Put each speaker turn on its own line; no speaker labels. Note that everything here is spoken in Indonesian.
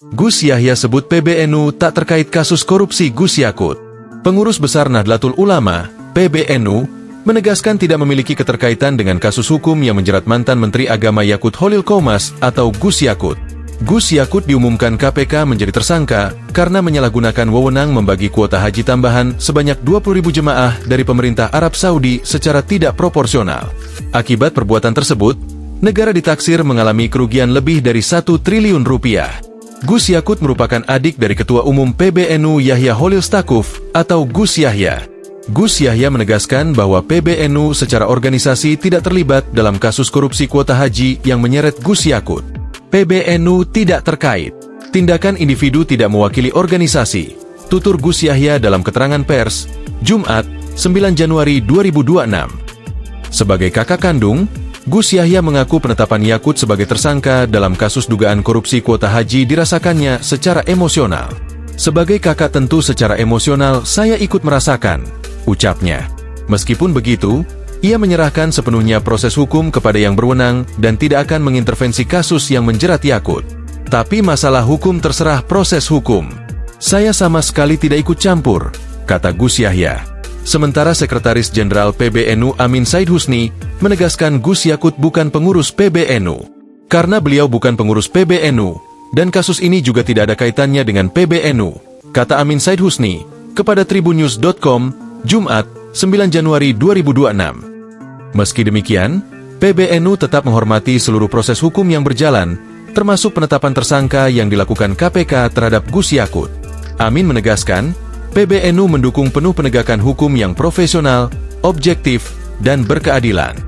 Gus Yahya sebut PBNU tak terkait kasus korupsi Gus Yakut. Pengurus Besar Nahdlatul Ulama, PBNU, menegaskan tidak memiliki keterkaitan dengan kasus hukum yang menjerat mantan Menteri Agama Yakut Holil Qomas atau Gus Yakut. Gus Yakut diumumkan KPK menjadi tersangka karena menyalahgunakan wewenang membagi kuota haji tambahan sebanyak 20.000 jemaah dari pemerintah Arab Saudi secara tidak proporsional. Akibat perbuatan tersebut, negara ditaksir mengalami kerugian lebih dari 1 triliun rupiah. Gus Yakut merupakan adik dari Ketua Umum PBNU Yahya Holil Stakuf atau Gus Yahya. Gus Yahya menegaskan bahwa PBNU secara organisasi tidak terlibat dalam kasus korupsi kuota haji yang menyeret Gus Yakut. PBNU tidak terkait. Tindakan individu tidak mewakili organisasi, tutur Gus Yahya dalam keterangan pers, Jumat, 9 Januari 2026. Sebagai kakak kandung, Gus Yahya mengaku penetapan Yakut sebagai tersangka dalam kasus dugaan korupsi kuota haji dirasakannya secara emosional. Sebagai kakak tentu secara emosional saya ikut merasakan, ucapnya. Meskipun begitu, ia menyerahkan sepenuhnya proses hukum kepada yang berwenang dan tidak akan mengintervensi kasus yang menjerat Yakut. Tapi masalah hukum terserah proses hukum. Saya sama sekali tidak ikut campur, kata Gus Yahya. Sementara Sekretaris Jenderal PBNU Amin Said Husni menegaskan Gus Yakut bukan pengurus PBNU. Karena beliau bukan pengurus PBNU, dan kasus ini juga tidak ada kaitannya dengan PBNU, kata Amin Said Husni kepada tribunnews.com, Jumat, 9 Januari 2026. Meski demikian, PBNU tetap menghormati seluruh proses hukum yang berjalan, termasuk penetapan tersangka yang dilakukan KPK terhadap Gus Yakut. Amin menegaskan, PBNU mendukung penuh penegakan hukum yang profesional, objektif, dan berkeadilan.